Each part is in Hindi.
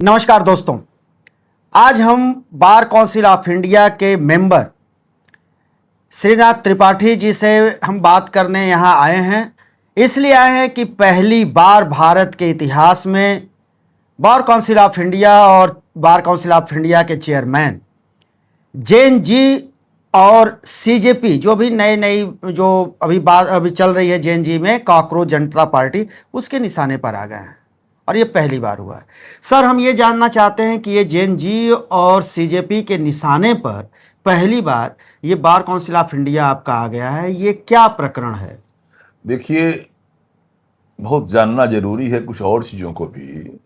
नमस्कार दोस्तों, आज हम बार काउंसिल ऑफ इंडिया के मेंबर श्रीनाथ त्रिपाठी जी से हम बात करने यहाँ आए हैं। इसलिए आए हैं कि पहली बार भारत के इतिहास में बार काउंसिल ऑफ इंडिया और बार काउंसिल ऑफ इंडिया के चेयरमैन जेएनजी और सीजेपी, जो भी नई जो अभी चल रही है जेएनजी में कॉकरोच जनता पार्टी, उसके निशाने पर आ गए हैं और ये पहली बार हुआ है। सर, हम ये जानना चाहते हैं कि ये जेएनजी और सीजेपी के निशाने पर पहली बार ये बार काउंसिल ऑफ इंडिया आपका आ गया है, ये क्या प्रकरण है? देखिए, बहुत जानना जरूरी है कुछ और चीज़ों को भी।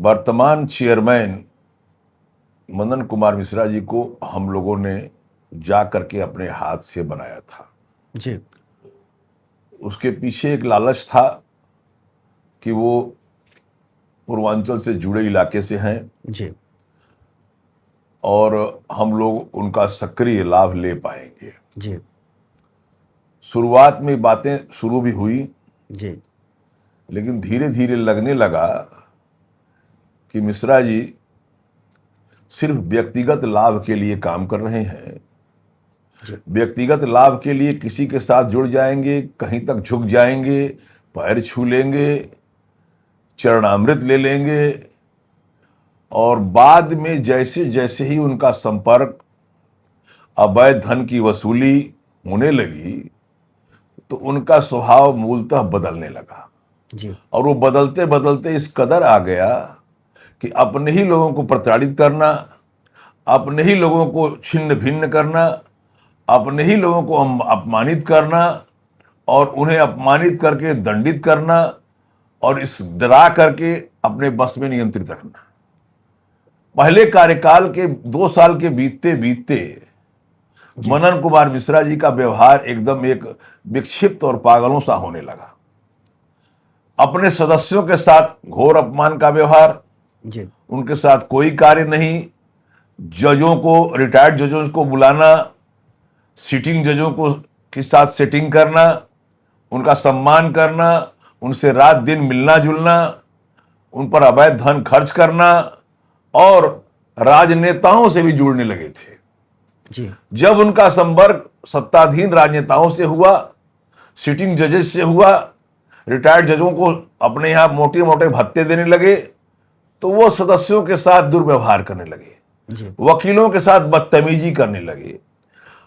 वर्तमान चेयरमैन मदन कुमार मिश्रा जी को हम लोगों ने जा करके अपने हाथ से बनाया था जी। उसके पीछे एक लालच था कि वो पूर्वांचल से जुड़े इलाके से हैं जी और हम लोग उनका सक्रिय लाभ ले पाएंगे। जी शुरुआत में बातें शुरू भी हुई जी लेकिन धीरे धीरे लगने लगा कि मिश्रा जी सिर्फ व्यक्तिगत लाभ के लिए काम कर रहे हैं। व्यक्तिगत लाभ के लिए किसी के साथ जुड़ जाएंगे, कहीं तक झुक जाएंगे, पैर छू लेंगे, चरणामृत ले लेंगे और बाद में जैसे जैसे ही उनका संपर्क अवैध धन की वसूली होने लगी तो उनका स्वभाव मूलतः बदलने लगा जी। और वो बदलते बदलते इस कदर आ गया कि अपने ही लोगों को प्रताड़ित करना, अपने ही लोगों को छिन्न भिन्न करना, अपने ही लोगों को अपमानित करना और उन्हें अपमानित करके दंडित करना और इस डरा करके अपने बस में नियंत्रित रखना। पहले कार्यकाल के 2 साल के बीतते बीतते मदन कुमार मिश्रा जी का व्यवहार एकदम एक विक्षिप्त और पागलों सा होने लगा। अपने सदस्यों के साथ घोर अपमान का व्यवहार, जी। उनके साथ कोई कार्य नहीं, जजों को, रिटायर्ड जजों को बुलाना, सिटिंग जजों को के साथ सेटिंग करना, उनका सम्मान करना, उनसे रात दिन मिलना जुलना, उन पर अवैध धन खर्च करना और राजनेताओं से भी जुड़ने लगे थे। जी। जब उनका संपर्क सत्ताधीन राजनेताओं से हुआ, सिटिंग जजेस से हुआ, रिटायर्ड जजों को अपने यहां मोटे मोटे भत्ते देने लगे तो वो सदस्यों के साथ दुर्व्यवहार करने लगे, वकीलों के साथ बदतमीजी करने लगे।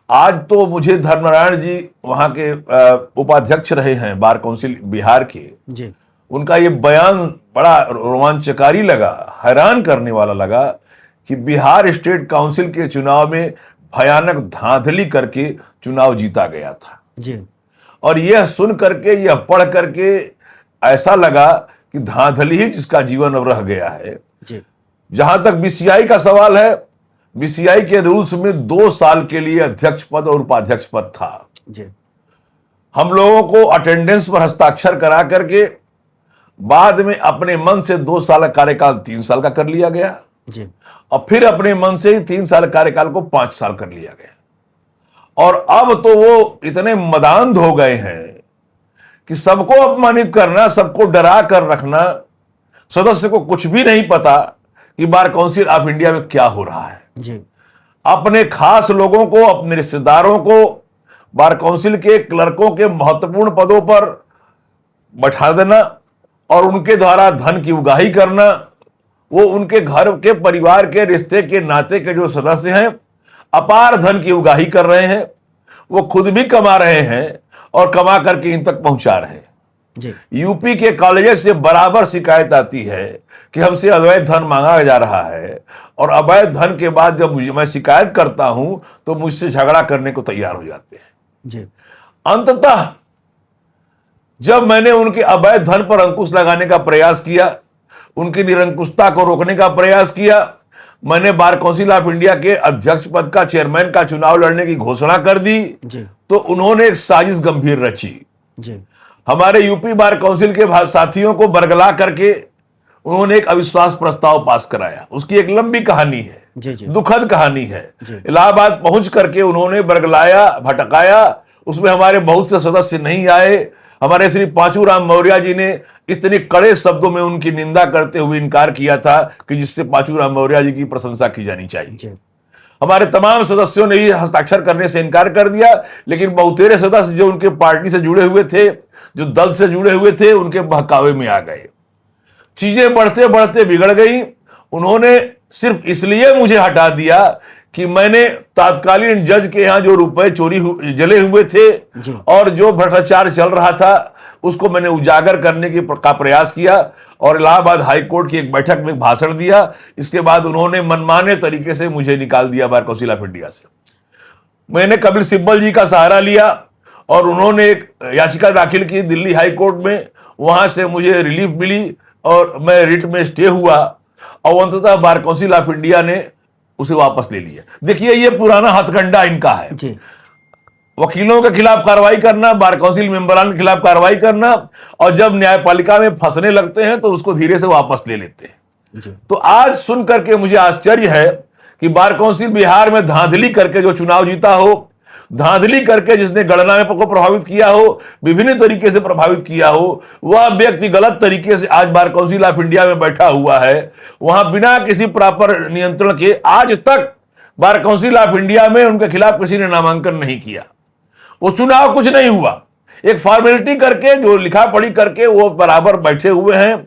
आज तो मुझे धर्मनारायण जी वहां के उपाध्यक्ष रहे हैं बार काउंसिल बिहार के जी। उनका ये बयान बड़ा रोमांचकारी लगा, हैरान करने वाला लगा कि बिहार स्टेट काउंसिल के चुनाव में भयानक धांधली करके चुनाव जीता गया था जी। और यह सुन करके, यह पढ़ करके ऐसा लगा कि धांधली ही जिसका जीवन अब रह गया है। जी। जहां तक बीसीआई का सवाल है, बीसीआई के रूल्स में 2 साल के लिए अध्यक्ष पद और उपाध्यक्ष पद था। जी। हम लोगों को अटेंडेंस पर हस्ताक्षर करा करके बाद में अपने मन से 2 साल कार्यकाल 3 साल का कर लिया गया जी। और फिर अपने मन से ही 3 साल कार्यकाल को 5 साल कर लिया गया और अब तो वो इतने मदांध हो गए हैं कि सबको अपमानित करना, सबको डरा कर रखना, सदस्य को कुछ भी नहीं पता कि बार काउंसिल ऑफ इंडिया में क्या हो रहा है। जी। अपने खास लोगों को, अपने रिश्तेदारों को बार काउंसिल के क्लर्कों के महत्वपूर्ण पदों पर बैठा देना और उनके द्वारा धन की उगाही करना। वो उनके घर के, परिवार के, रिश्ते के, नाते के जो सदस्य हैं अपार धन की उगाही कर रहे हैं। वो खुद भी कमा रहे हैं और कमा करके इन तक पहुंचा रहे हैं। जी। यूपी के कॉलेज से बराबर शिकायत आती है कि हमसे अवैध धन मांगा जा रहा है और अवैध धन के बाद जब मैं शिकायत करता हूं तो मुझसे झगड़ा करने को तैयार हो जाते हैं। जी। अंततः जब मैंने उनके अवैध धन पर अंकुश लगाने का प्रयास किया, उनकी निरंकुशता को रोकने का प्रयास किया, मैंने बार काउंसिल ऑफ इंडिया के अध्यक्ष पद का, चेयरमैन का चुनाव लड़ने की घोषणा कर दी तो उन्होंने एक साजिश गंभीर रची। जी। हमारे यूपी बार काउंसिल के साथियों को बरगला करके उन्होंने एक अविश्वास प्रस्ताव पास कराया। उसकी एक लंबी कहानी है, दुखद कहानी है। इलाहाबाद पहुंच करके उन्होंने बरगलाया, भटकाया, उसमें हमारे बहुत से सदस्य नहीं आए। हमारे श्री पांचूराम मौर्य जी ने इतने कड़े शब्दों में उनकी निंदा करते हुए इनकार किया था कि जिससे पांचूराम मौर्य जी की प्रशंसा की जानी चाहिए। हमारे तमाम सदस्यों ने भी हस्ताक्षर करने से इनकार कर दिया, लेकिन बहुतेरे सदस्य जो उनके पार्टी से जुड़े हुए थे, जो दल से जुड़े हुए थे, उनके बहकावे में आ गए। चीजें बढ़ते बढ़ते बिगड़ गई। उन्होंने सिर्फ इसलिए मुझे हटा दिया कि मैंने तात्कालीन जज के यहां जो रुपए जले हुए थे और जो भ्रष्टाचार चल रहा था उसको मैंने उजागर करने का प्रयास किया और इलाहाबाद हाई कोर्ट की एक बैठक में भाषण दिया। इसके बाद उन्होंने मनमाने तरीके से मुझे निकाल दिया बार काउंसिल ऑफ इंडिया से। मैंने कपिल सिब्बल जी का सहारा लिया और उन्होंने एक याचिका दाखिल की दिल्ली हाई कोर्ट में। वहां से मुझे रिलीफ मिली और मैं रिट में स्टे हुआ और अंततः बार काउंसिल ऑफ इंडिया ने उसे वापस ले लिया। देखिए, ये पुराना हथकंडा इनका है जी। वकीलों के खिलाफ कार्रवाई करना, बार काउंसिल मेंबरान के खिलाफ कार्रवाई करना, और जब न्यायपालिका में फंसने लगते हैं तो उसको धीरे से वापस ले लेते हैं जी। तो आज सुन करके मुझे आश्चर्य है कि बार काउंसिल बिहार में धांधली करके जो चुनाव जीता हो, धांधली करके जिसने गणना में को प्रभावित किया हो, विभिन्न तरीके से प्रभावित किया हो, वह व्यक्ति गलत तरीके से आज बार काउंसिल ऑफ इंडिया में बैठा हुआ है। वहां बिना किसी प्रॉपर नियंत्रण के आज तक बार काउंसिल ऑफ इंडिया में उनके खिलाफ किसी ने नामांकन नहीं किया। वो चुनाव कुछ नहीं हुआ, एक फॉर्मेलिटी करके, जो लिखा पढ़ी करके वो बराबर बैठे हुए हैं,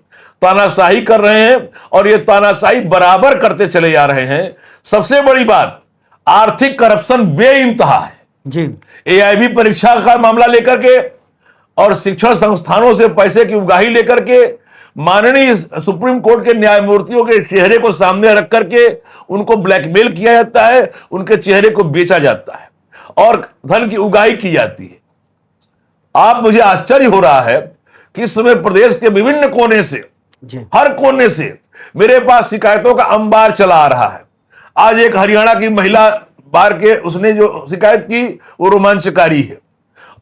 तानाशाही कर रहे हैं और ये तानाशाही बराबर करते चले जा रहे हैं। सबसे बड़ी बात, आर्थिक करप्शन बेइंतहा है जी। एआईबी परीक्षा का मामला लेकर के और शिक्षण संस्थानों से पैसे की उगाही लेकर के माननीय सुप्रीम कोर्ट के न्यायमूर्तियों के चेहरे को सामने रख करके उनको ब्लैकमेल किया जाता है, उनके चेहरे को बेचा जाता है और धन की उगाही की जाती है। आप मुझे आश्चर्य हो रहा है कि इस समय प्रदेश के विभिन्न कोने से, हर कोने से मेरे पास शिकायतों का अंबार चला आ रहा है। आज एक हरियाणा की महिला बार के उसने जो शिकायत की वो रोमांचकारी है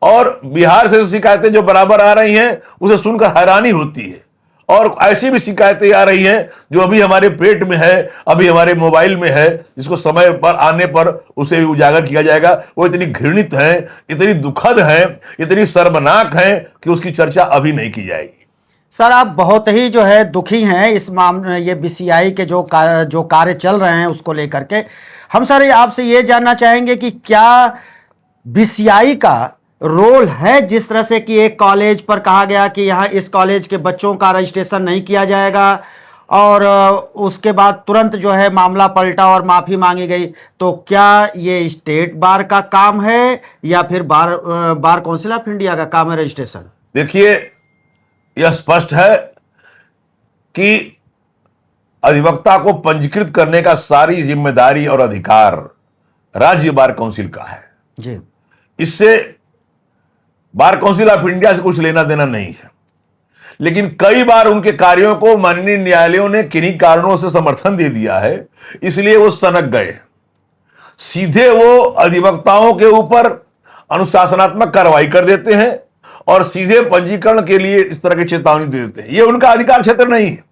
और बिहार से जो शिकायतें जो बराबर आ रही हैं उसे सुनकर हैरानी होती है। और ऐसी भी शिकायतें आ रही हैं जो अभी हमारे पेट में है, अभी हमारे मोबाइल में है, जिसको समय पर आने पर उसे भी उजागर किया जाएगा। वो इतनी घृणित है, इतनी दुखद है, इतनी शर्मनाक है कि उसकी चर्चा अभी नहीं की जाएगी। सर, आप बहुत ही जो है दुखी हैं इस मामले, ये बीसीआई के जो कार्य चल रहे हैं उसको लेकर के। हम सर आपसे ये जानना चाहेंगे कि क्या बीसीआई का रोल है, जिस तरह से कि एक कॉलेज पर कहा गया कि यहाँ इस कॉलेज के बच्चों का रजिस्ट्रेशन नहीं किया जाएगा और उसके बाद तुरंत जो है मामला पलटा और माफ़ी मांगी गई, तो क्या ये स्टेट बार का काम है या फिर बार काउंसिल ऑफ इंडिया का काम है रजिस्ट्रेशन? देखिए, यह स्पष्ट है कि अधिवक्ता को पंजीकृत करने का सारी जिम्मेदारी और अधिकार राज्य बार काउंसिल का है जी। इससे बार काउंसिल ऑफ इंडिया से कुछ लेना देना नहीं है, लेकिन कई बार उनके कार्यों को माननीय न्यायालयों ने किन्हीं कारणों से समर्थन दे दिया है, इसलिए वो सनक गए। सीधे वो अधिवक्ताओं के ऊपर अनुशासनात्मक कार्रवाई कर देते हैं और सीधे पंजीकरण के लिए इस तरह की चेतावनी दे देते हैं। ये उनका अधिकार क्षेत्र नहीं है,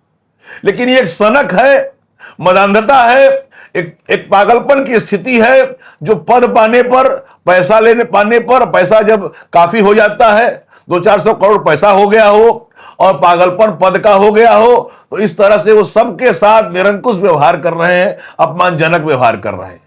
लेकिन ये एक सनक है, मदान्धता है, एक पागलपन की स्थिति है जो पद पाने पर, पैसा पाने पर, पैसा जब काफी हो जाता है, 200-400 करोड़ पैसा हो गया हो और पागलपन पद का हो गया हो, तो इस तरह से वो सबके साथ निरंकुश व्यवहार कर रहे हैं, अपमानजनक व्यवहार कर रहे हैं।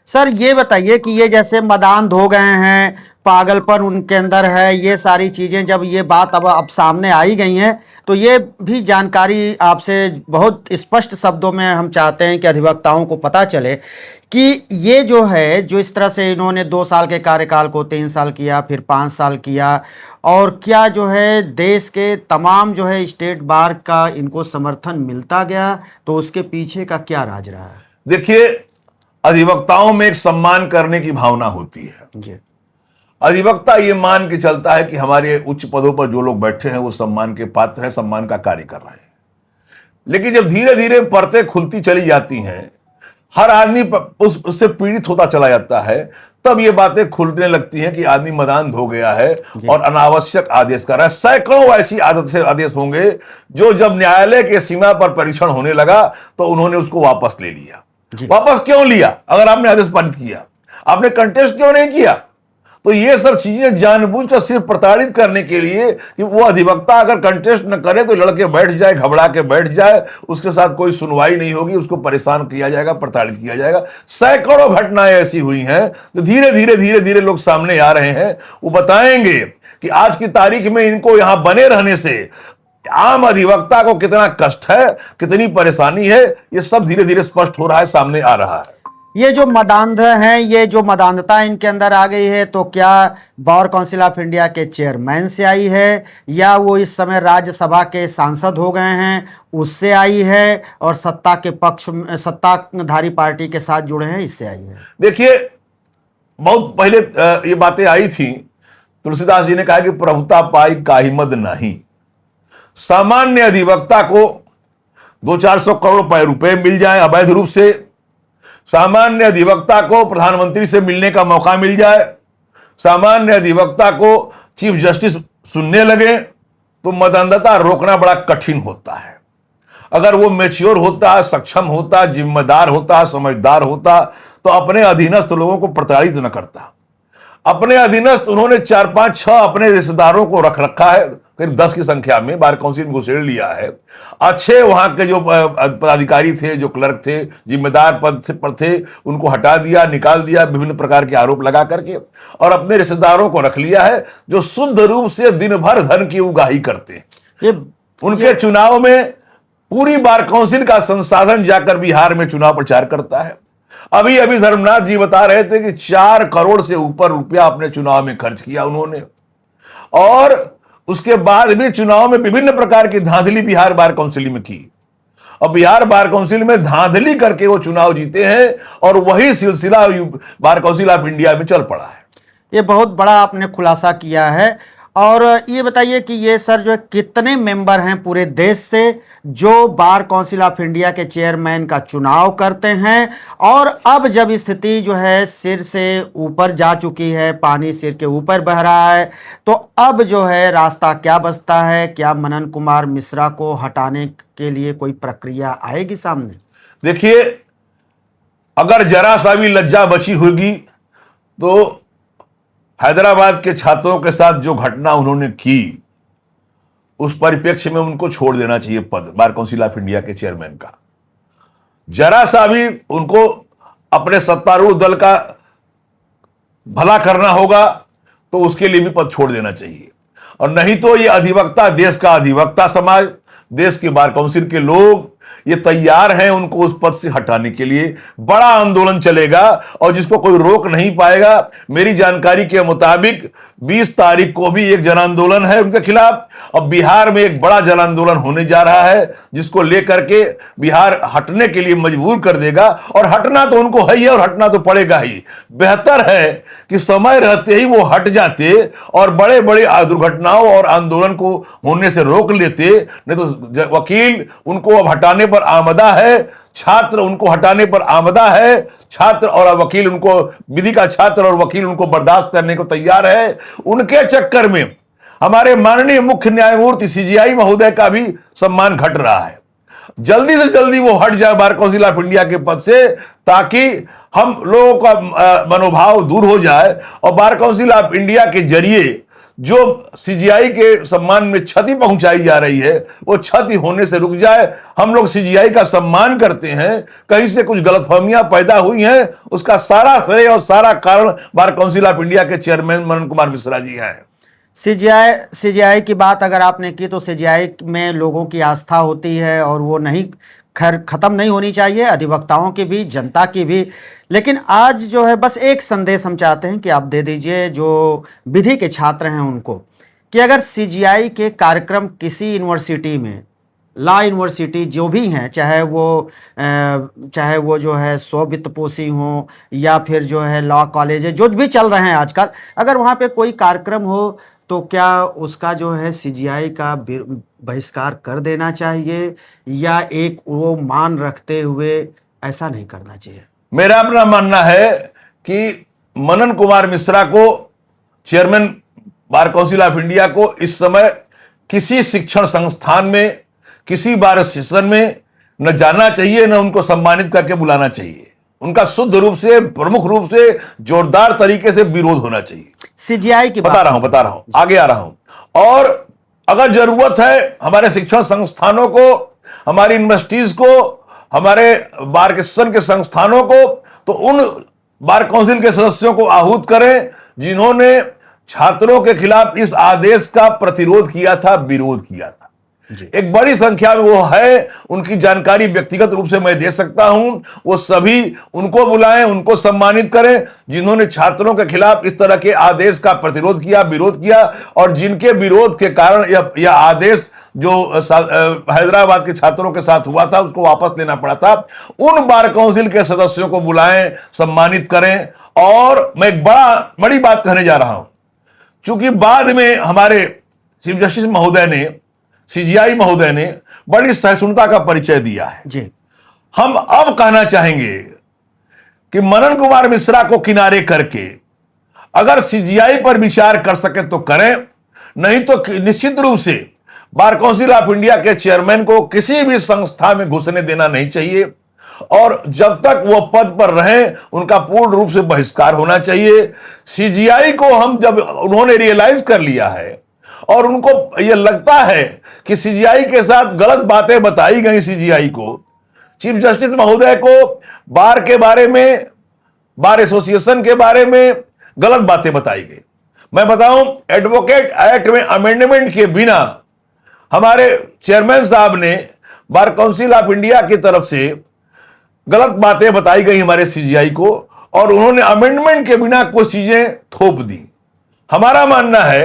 सर, ये बताइए कि ये जैसे मदान्ध हो गए हैं, पागलपन उनके अंदर है, ये सारी चीज़ें जब ये बात अब सामने आई गई हैं, तो ये भी जानकारी आपसे बहुत स्पष्ट शब्दों में हम चाहते हैं कि अधिवक्ताओं को पता चले कि ये जो है, जो इस तरह से इन्होंने 2 साल के कार्यकाल को 3 साल किया, फिर 5 साल किया, और क्या जो है देश के तमाम जो है स्टेट बार का इनको समर्थन मिलता गया, तो उसके पीछे का क्या राज रहा है? देखिए, अधिवक्ताओं में एक सम्मान करने की भावना होती है जी। अधिवक्ता ये मान के चलता है कि हमारे उच्च पदों पर जो लोग बैठे हैं वो सम्मान के पात्र हैं, सम्मान का कार्य कर रहे हैं। लेकिन जब धीरे धीरे परतें खुलती चली जाती हैं, हर आदमी उससे पीड़ित होता चला जाता है, तब ये बातें खुलने लगती हैं कि आदमी मदान्ध हो गया है और अनावश्यक आदेश कर रहा है। सैकड़ों ऐसी आदत से आदेश होंगे जो जब न्यायालय के सीमा पर परीक्षण होने लगा तो उन्होंने उसको वापस ले लिया। वापस क्यों लिया? अगर आपने आदेश पारित किया, आपने कंटेस्ट क्यों नहीं किया? तो ये सब चीजें जानबूझकर सिर्फ प्रताड़ित करने के लिए कि वो अधिवक्ता अगर कंटेस्ट न करे तो लड़के बैठ जाए, घबरा के बैठ जाए, उसके साथ कोई सुनवाई नहीं होगी, उसको परेशान किया जाएगा, प्रताड़ित किया जाएगा। सैकड़ों घटनाएं ऐसी हुई हैं जो धीरे धीरे धीरे धीरे लोग सामने आ रहे हैं। वो बताएंगे कि आज की तारीख में इनको यहां बने रहने से आम अधिवक्ता को कितना कष्ट है, कितनी परेशानी है, ये सब धीरे धीरे स्पष्ट हो रहा है, सामने आ रहा है। ये जो मदांध हैं, ये जो मदांधता इनके अंदर आ गई है, तो क्या बार काउंसिल ऑफ इंडिया के चेयरमैन से आई है, या वो इस समय राज्यसभा के सांसद हो गए हैं उससे आई है, और सत्ता के पक्ष में सत्ताधारी पार्टी के साथ जुड़े हैं इससे आई है? देखिए, बहुत पहले ये बातें आई थी। तुलसीदास जी ने कहा कि प्रभुता पाई काहिमद नहीं। सामान्य अधिवक्ता को 200-400 करोड़ रुपए मिल जाए अवैध रूप से, सामान्य अधिवक्ता को प्रधानमंत्री से मिलने का मौका मिल जाए, सामान्य अधिवक्ता को चीफ जस्टिस सुनने लगे, तो मदंधता रोकना बड़ा कठिन होता है। अगर वो मैच्योर होता, सक्षम होता, जिम्मेदार होता, समझदार होता, तो अपने अधीनस्थ लोगों को प्रताड़ित न करता। अपने अधीनस्थ उन्होंने 4-5-6 अपने रिश्तेदारों को रख रखा है, करीब 10 की संख्या में बार काउंसिल में घुसेड़ लिया है। अच्छे वहां के जो पदाधिकारी थे, जो क्लर्क थे, जिम्मेदार पद पर थे, उनको हटा दिया, निकाल दिया, विभिन्न प्रकार के आरोप लगा करके, और अपने रिश्तेदारों को रख लिया है जो शुद्ध रूप से दिन भर धन की उगाही करते हैं। उनके चुनाव में पूरी बार काउंसिल का संसाधन जाकर बिहार में चुनाव प्रचार करता है। अभी अभी धर्मनाथ जी बता रहे थे कि 4 करोड़ से ऊपर रुपया अपने चुनाव में खर्च किया उन्होंने, और उसके बाद भी चुनाव में विभिन्न प्रकार की धांधली बिहार बार काउंसिल में की, और बिहार बार काउंसिल में धांधली करके वो चुनाव जीते हैं, और वही सिलसिला बार काउंसिल ऑफ इंडिया में चल पड़ा है। ये बहुत बड़ा आपने खुलासा किया है। और ये बताइए कि ये सर जो है कितने मेंबर हैं पूरे देश से जो बार काउंसिल ऑफ इंडिया के चेयरमैन का चुनाव करते हैं, और अब जब स्थिति जो है सिर से ऊपर जा चुकी है, पानी सिर के ऊपर बह रहा है, तो अब जो है रास्ता क्या बचता है? क्या मनन कुमार मिश्रा को हटाने के लिए कोई प्रक्रिया आएगी सामने? देखिए, अगर जरा सा भी लज्जा बची होगी तो हैदराबाद के छात्रों के साथ जो घटना उन्होंने की, उस परिप्रेक्ष्य में उनको छोड़ देना चाहिए पद बार काउंसिल ऑफ इंडिया के चेयरमैन का। जरा सा भी उनको अपने सत्तारूढ़ दल का भला करना होगा तो उसके लिए भी पद छोड़ देना चाहिए, और नहीं तो ये अधिवक्ता, देश का अधिवक्ता समाज, देश के बार काउंसिल के लोग ये तैयार हैं उनको उस पद से हटाने के लिए। बड़ा आंदोलन चलेगा और जिसको कोई रोक नहीं पाएगा। मेरी जानकारी के मुताबिक 20 तारीख को भी एक जन आंदोलन है उनके खिलाफ, और बिहार में एक बड़ा जन आंदोलन होने जा रहा है, जिसको लेकर के बिहार हटने के लिए मजबूर कर देगा। और हटना तो उनको है ही, और हटना तो पड़ेगा ही। बेहतर है कि समय रहते ही वो हट जाते और बड़े बड़े दुर्घटनाओं और आंदोलन को होने से रोक लेते। नहीं तो वकील उनको अब हटाने पर आमदा है, छात्र उनको हटाने पर आमदा है, छात्र और वकील उनको, विधि का छात्र और वकील उनको बर्दाश्त करने को तैयार है। उनके चक्कर में हमारे माननीय मुख्य न्यायमूर्ति सीजेआई महोदय का भी सम्मान घट रहा है। जल्दी से जल्दी वो हट जाए बार काउंसिल ऑफ इंडिया के पद से, ताकि हम लोगों का मनोभाव दूर हो जाए, और बार काउंसिल ऑफ इंडिया के जरिए जो सीजीआई के सम्मान में क्षति पहुंचाई जा रही है वो क्षति होने से रुक जाए। हम लोग सीजीआई का सम्मान करते हैं, कहीं से कुछ गलतफहमियां पैदा हुई हैं, उसका सारा श्रेय और सारा कारण बार काउंसिल ऑफ इंडिया के चेयरमैन मनन कुमार मिश्रा जी हैं। सीजीआई की बात अगर आपने की, तो सीजीआई में लोगों की आस्था होती है और वो नहीं खत्म नहीं होनी चाहिए, अधिवक्ताओं की भी, जनता की भी। लेकिन आज जो है बस एक संदेश हम चाहते हैं कि आप दे दीजिए जो विधि के छात्र हैं उनको, कि अगर सीजीआई के कार्यक्रम किसी यूनिवर्सिटी में, लॉ यूनिवर्सिटी जो भी हैं, चाहे वो जो है स्व वित्तपोषी हो या फिर जो है लॉ कॉलेज जो भी चल रहे हैं आजकल, अगर वहाँ पे कोई कार्यक्रम हो तो क्या उसका जो है सीजीआई का बहिष्कार कर देना चाहिए, या एक वो मान रखते हुए ऐसा नहीं करना चाहिए? मेरा अपना मानना है कि मनन कुमार मिश्रा को, chairman bar council of India को, इस समय किसी शिक्षण संस्थान में, किसी बार सेशन में न जाना चाहिए, न उनको सम्मानित करके बुलाना चाहिए। उनका शुद्ध रूप से, प्रमुख रूप से, जोरदार तरीके से विरोध होना चाहिए। सीजीआई की बता रहा हूं, आगे आ रहा हूं। और अगर जरूरत है हमारे शिक्षण संस्थानों को, हमारी यूनिवर्सिटीज को, हमारे बार एसोसिएशन के संस्थानों को, तो उन बार काउंसिल के सदस्यों को आहूत करें जिन्होंने छात्रों के खिलाफ इस आदेश का प्रतिरोध किया था, विरोध किया था। एक बड़ी संख्या में वो है, उनकी जानकारी व्यक्तिगत रूप से मैं दे सकता हूं। वो सभी, उनको बुलाएं, उनको सम्मानित करें जिन्होंने छात्रों के खिलाफ इस तरह के आदेश का प्रतिरोध किया, विरोध किया, और जिनके विरोध के कारण यह आदेश जो हैदराबाद के छात्रों के साथ हुआ था उसको वापस लेना पड़ा था। उन बार काउंसिल के सदस्यों को बुलाएं, सम्मानित करें। और मैं एक बड़ी बात कहने जा रहा हूं, चूंकि बाद में हमारे चीफ जस्टिस महोदय ने, सीजीआई महोदय ने बड़ी सहिष्णुता का परिचय दिया है जी। हम अब कहना चाहेंगे कि मनन कुमार मिश्रा को किनारे करके अगर सीजीआई पर विचार कर सके तो करें, नहीं तो निश्चित रूप से बार काउंसिल ऑफ इंडिया के चेयरमैन को किसी भी संस्था में घुसने देना नहीं चाहिए, और जब तक वो पद पर रहें उनका पूर्ण रूप से बहिष्कार होना चाहिए। सीजीआई को हम, जब उन्होंने रियलाइज कर लिया है और उनको यह लगता है कि सीजीआई के साथ गलत बातें बताई गई, सीजीआई को, चीफ जस्टिस महोदय को बार के बारे में, बार एसोसिएशन के बारे में गलत बातें बताई गई। मैं बताऊं, एडवोकेट एक्ट में अमेंडमेंट के बिना हमारे चेयरमैन साहब ने बार काउंसिल ऑफ इंडिया की तरफ से गलत बातें बताई गई हमारे सीजीआई को, और उन्होंने अमेंडमेंट के बिना कुछ चीजें थोप दी। हमारा मानना है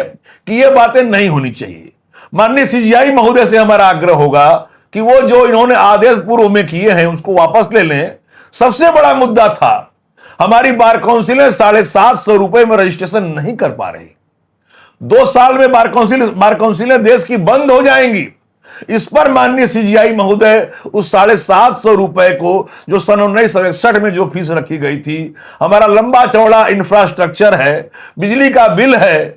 कि ये बातें नहीं होनी चाहिए। माननीय सीजीआई महोदय से हमारा आग्रह होगा कि वो जो इन्होंने आदेश पूर्व में किए हैं उसको वापस ले लें। सबसे बड़ा मुद्दा था, हमारी बार काउंसिलें 750 रुपए में रजिस्ट्रेशन नहीं कर पा रही। 2 साल में बार काउंसिलें देश की बंद हो जाएंगी। इस पर माननीय सीजीआई महोदय उस 750 रुपए को, जो सन 1961 में जो फीस रखी गई थी, हमारा लंबा चौड़ा इंफ्रास्ट्रक्चर है, बिजली का बिल है,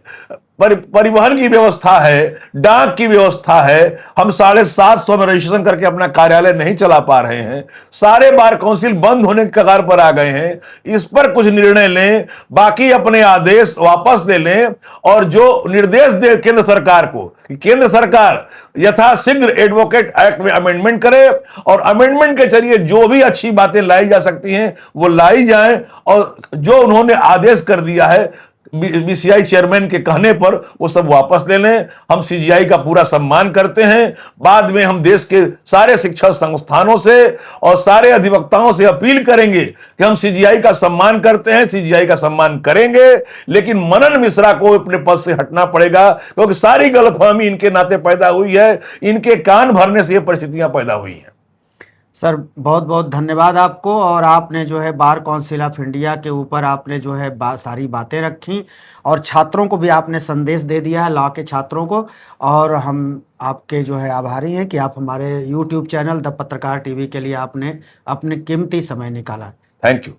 परिवहन की व्यवस्था है, डाक की व्यवस्था है, हम 750 में रजिस्ट्रेशन करके अपना कार्यालय नहीं चला पा रहे हैं। सारे बार काउंसिल बंद होने के कगार पर आ गए हैं। इस पर कुछ निर्णय लें, बाकी अपने आदेश वापस ले लें, और जो निर्देश दे केंद्र सरकार को कि केंद्र सरकार यथाशीघ्र एडवोकेट एक्ट में अमेंडमेंट करे, और अमेंडमेंट के जरिए जो भी अच्छी बातें लाई जा सकती हैं वो लाई जाएं, और जो उन्होंने आदेश कर दिया है बीसीआई चेयरमैन के कहने पर वो सब वापस ले लें। हम सीजीआई का पूरा सम्मान करते हैं। बाद में हम देश के सारे शिक्षण संस्थानों से और सारे अधिवक्ताओं से अपील करेंगे कि हम सीजीआई का सम्मान करते हैं, सीजीआई का सम्मान करेंगे, लेकिन मनन मिश्रा को अपने पद से हटना पड़ेगा, क्योंकि सारी गलतफहमी इनके नाते पैदा हुई है, इनके कान भरने से ये परिस्थितियां पैदा हुई हैं। सर बहुत बहुत धन्यवाद आपको। और आपने जो है बार काउंसिल ऑफ इंडिया के ऊपर आपने जो है सारी बातें रखी, और छात्रों को भी आपने संदेश दे दिया है, लॉ के छात्रों को। और हम आपके जो है आभारी हैं कि आप हमारे यूट्यूब चैनल द पत्रकार टीवी के लिए आपने अपने कीमती समय निकाला। Thank you.